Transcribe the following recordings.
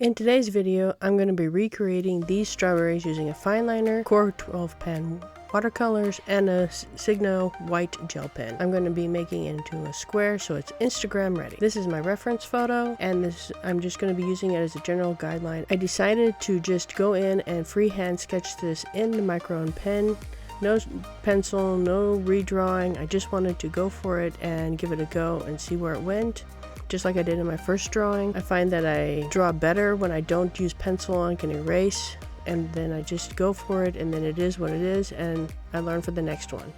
In today's video, I'm going to be recreating these strawberries using a fine liner, QOR 12 pen watercolors, and a Signo white gel pen. I'm going to be making it into a square so it's Instagram ready. This is my reference photo, and I'm just going to be using it as a general guideline. I decided to just go in and freehand sketch this in the micro pen. No pencil, no redrawing. I just wanted to go for it and give it a go and see where it went. Just like I did in my first drawing. I find that I draw better when I don't use pencil and can erase, and then I just go for it, and then it is what it is, and I learn for the next one.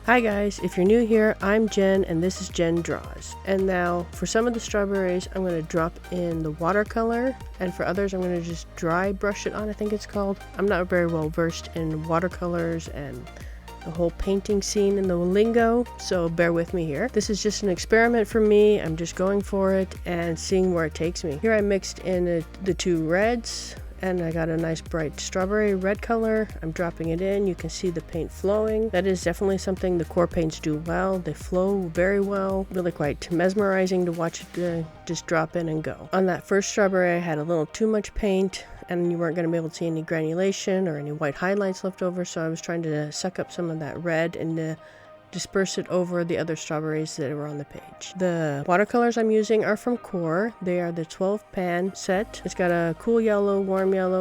Hi guys, if you're new here, I'm Jen and this is Jyn Drawz. And now for some of the strawberries, I'm going to drop in the watercolor, and for others I'm going to just dry brush it on, I think it's called. I'm not very well versed in watercolors and the whole painting scene and the lingo, so bear with me here. This is just an experiment for me. I'm just going for it and seeing where it takes me. Here I mixed in the two reds, and I got a nice bright strawberry red color. I'm dropping it in. You can see the paint flowing. That is definitely something the QOR paints do well. They flow very well. Really quite mesmerizing to watch it just drop in and go. On that first strawberry, I had a little too much paint, and you weren't going to be able to see any granulation or any white highlights left over, so I was trying to suck up some of that red and disperse it over the other strawberries that were on the page. The watercolors I'm using are from QOR. They are the 12 pan set. It's got a cool yellow,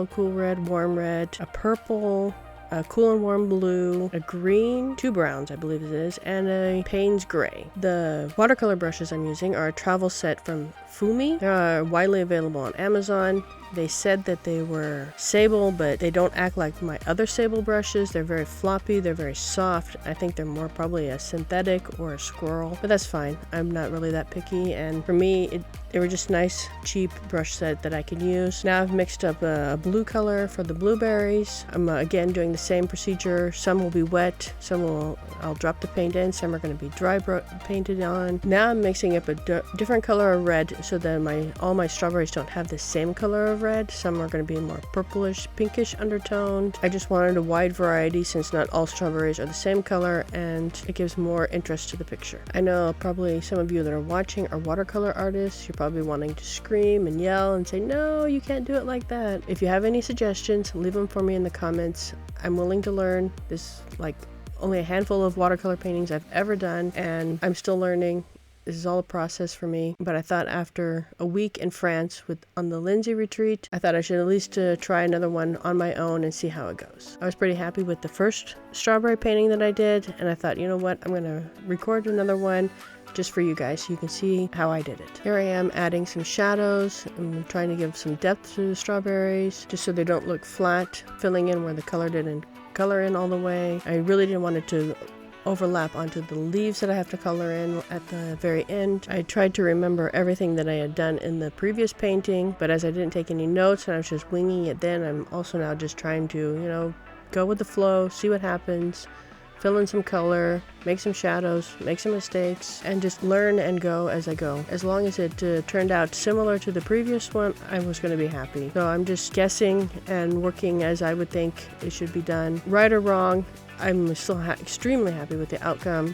cool red, warm red, a purple, a cool and warm blue, a green, two browns I believe it is, and a Payne's gray. The watercolor brushes I'm using are a travel set from Fuumuui. They are widely available on Amazon. They said that they were sable, but they don't act like my other sable brushes. They're very floppy, they're very soft. I think they're more probably a synthetic or a squirrel, but that's fine. I'm not really that picky, and for me, they were just nice, cheap brush set that I could use. Now I've mixed up a blue color for the blueberries. I'm again doing the same procedure. Some will be wet, I'll drop the paint in, some are going to be dry painted on. Now I'm mixing up a different color of red so that all my strawberries don't have the same color of red. Some are going to be more purplish, pinkish undertoned. I just wanted a wide variety since not all strawberries are the same color, and it gives more interest to the picture. I know probably some of you that are watching are watercolor artists. You're probably wanting to scream and yell and say, no, you can't do it like that. If you have any suggestions, leave them for me in the comments. I'm willing to learn. This like only a handful of watercolor paintings I've ever done, and I'm still learning. This is all a process for me, but I thought after a week in France on the Lindsay retreat, I thought I should at least try another one on my own and see how it goes. I was pretty happy with the first strawberry painting that I did, and I thought, you know what, I'm going to record another one just for you guys so you can see how I did it. Here I am adding some shadows. I'm trying to give some depth to the strawberries just so they don't look flat, filling in where the color didn't color in all the way. I really didn't want it to overlap onto the leaves that I have to color in at the very end. I tried to remember everything that I had done in the previous painting, but as I didn't take any notes and I was just winging it then, I'm also now just trying to, go with the flow, see what happens, fill in some color, make some shadows, make some mistakes, and just learn and go as I go. As long as it turned out similar to the previous one, I was going to be happy. So I'm just guessing and working as I would think it should be done. Right or wrong, I'm still extremely happy with the outcome.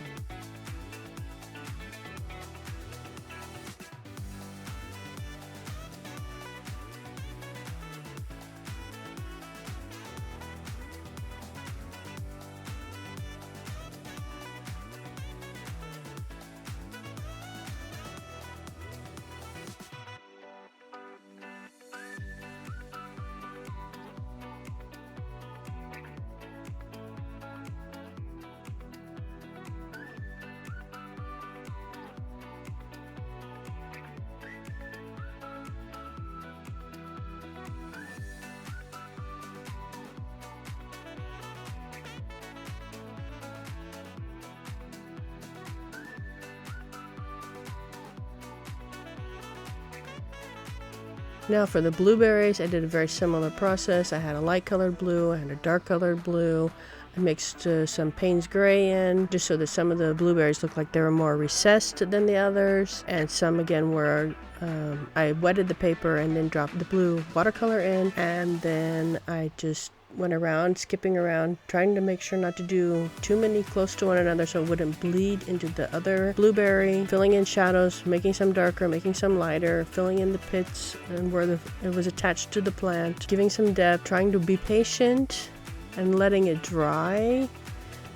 Now for the blueberries, I did a very similar process. I had a light colored blue, I had a dark colored blue. I mixed some Payne's gray in just so that some of the blueberries looked like they were more recessed than the others, and some again were I wetted the paper and then dropped the blue watercolor in, and then I just went around, skipping around, trying to make sure not to do too many close to one another so it wouldn't bleed into the other blueberry, filling in shadows, making some darker, making some lighter, filling in the pits and where it was attached to the plant, giving some depth, trying to be patient and letting it dry.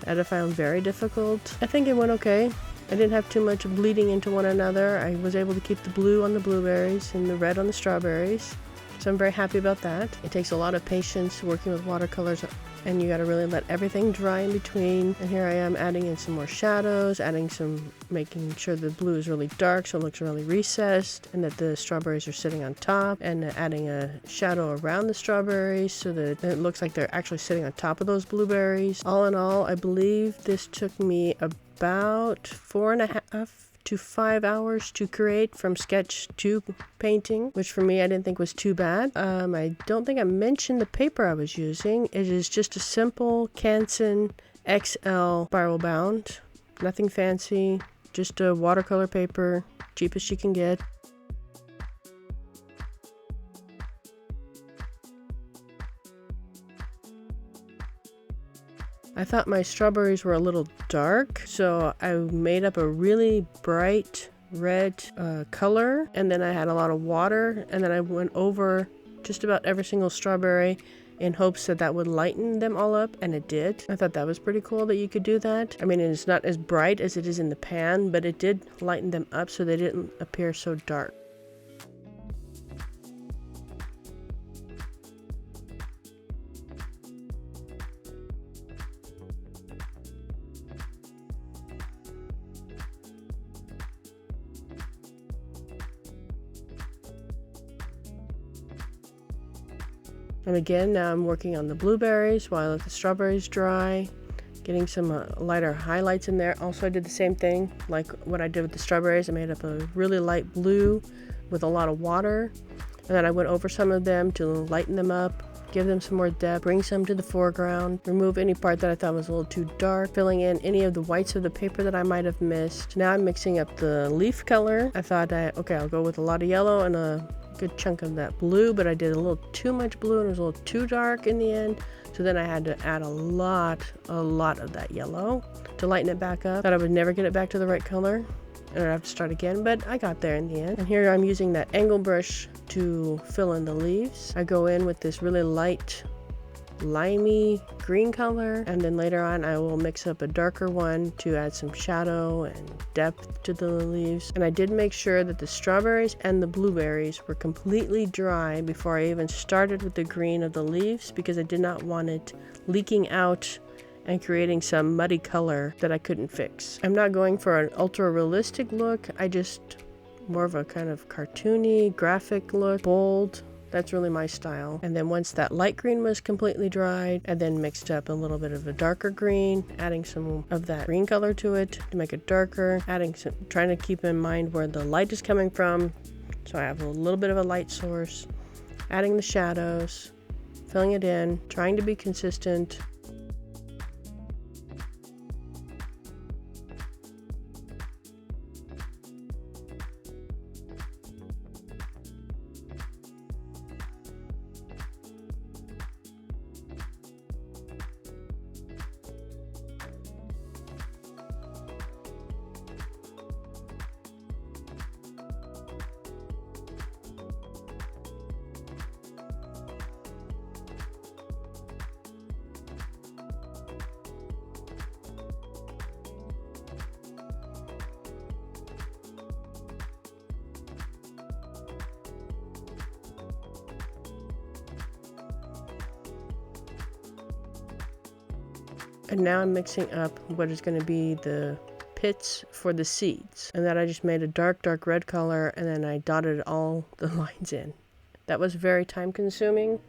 That I found very difficult. I think it went okay. I didn't have too much bleeding into one another. I was able to keep the blue on the blueberries and the red on the strawberries. So I'm very happy about that. It takes a lot of patience working with watercolors, and you gotta really let everything dry in between. And here I am adding in some more shadows, making sure the blue is really dark so it looks really recessed, and that the strawberries are sitting on top, and adding a shadow around the strawberries so that it looks like they're actually sitting on top of those blueberries. All in all, I believe this took me about 4.5 to 5 hours to create from sketch to painting, which for me I didn't think was too bad. I don't think I mentioned the paper I was using. It is just a simple Canson XL spiral bound, nothing fancy, just a watercolor paper, cheapest you can get. I thought my strawberries were a little dark, so I made up a really bright red color, and then I had a lot of water, and then I went over just about every single strawberry in hopes that that would lighten them all up, and it did. I thought that was pretty cool that you could do that. I mean, it's not as bright as it is in the pan, but it did lighten them up so they didn't appear so dark. And again, now I'm working on the blueberries while I let the strawberries dry, getting some lighter highlights in there. Also, I did the same thing like what I did with the strawberries. I made up a really light blue with a lot of water, and then I went over some of them to lighten them up, give them some more depth, bring some to the foreground, remove any part that I thought was a little too dark, filling in any of the whites of the paper that I might have missed. Now I'm mixing up the leaf color. I thought, okay, I'll go with a lot of yellow and a good chunk of that blue, but I did a little too much blue and it was a little too dark in the end, so then I had to add a lot of that yellow to lighten it back up. Thought I would never get it back to the right color and I'd have to start again, but I got there in the end. And here I'm using that angle brush to fill in the leaves. I go in with this really light limey green color, and then later on I will mix up a darker one to add some shadow and depth to the leaves. And I did make sure that the strawberries and the blueberries were completely dry before I even started with the green of the leaves, because I did not want it leaking out and creating some muddy color that I couldn't fix. I'm not going for an ultra realistic look, I just more of a kind of cartoony graphic look, bold. That's really my style. And then once that light green was completely dried, I then mixed up a little bit of a darker green, adding some of that green color to it to make it darker, trying to keep in mind where the light is coming from. So I have a little bit of a light source, adding the shadows, filling it in, trying to be consistent. And now I'm mixing up what is going to be the pits for the seeds. And then I just made a dark red color, and then I dotted all the lines in. That was very time consuming,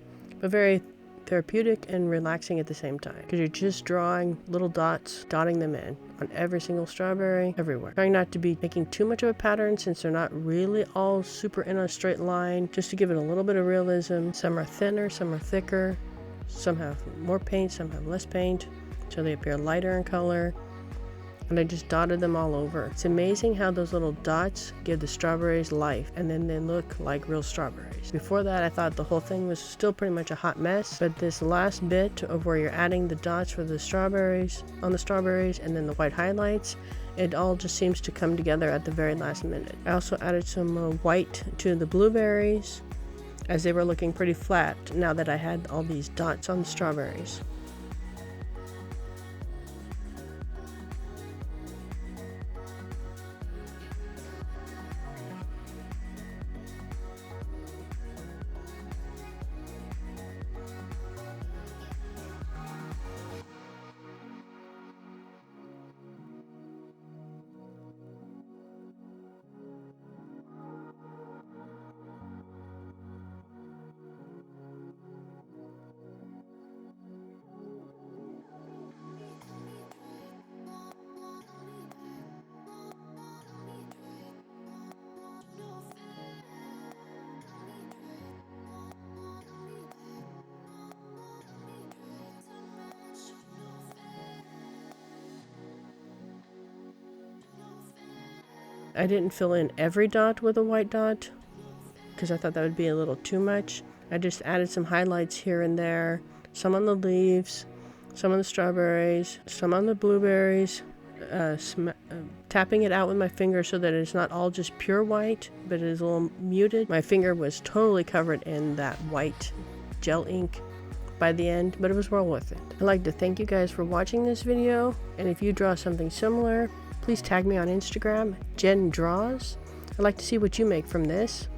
but very therapeutic and relaxing at the same time, because you're just drawing little dots, dotting them in on every single strawberry, everywhere. Trying not to be making too much of a pattern since they're not really all super in a straight line, just to give it a little bit of realism. Some are thinner, some are thicker, some have more paint, some have less paint, so they appear lighter in color. and I just dotted them all over. It's amazing how those little dots give the strawberries life, and then they look like real strawberries. Before that, I thought the whole thing was still pretty much a hot mess, but this last bit of where you're adding the dots for the strawberries on the strawberries and then the white highlights, it all just seems to come together at the very last minute. I also added some white to the blueberries, as they were looking pretty flat now that I had all these dots on the strawberries. I didn't fill in every dot with a white dot because I thought that would be a little too much. I just added some highlights here and there, some on the leaves, some on the strawberries, some on the blueberries, tapping it out with my finger so that it's not all just pure white, but it is a little muted. My finger was totally covered in that white gel ink by the end, but it was well worth it. I'd like to thank you guys for watching this video, and if you draw something similar, please tag me on Instagram, Jyn Drawz. I'd like to see what you make from this.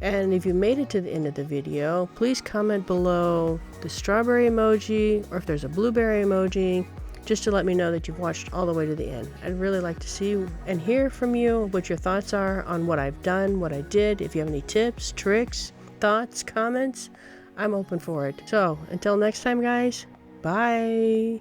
And if you made it to the end of the video, please comment below the strawberry emoji or if there's a blueberry emoji, just to let me know that you've watched all the way to the end. I'd really like to see and hear from you what your thoughts are on what I've done, what I did. If you have any tips, tricks, thoughts, comments, I'm open for it. So until next time, guys, bye.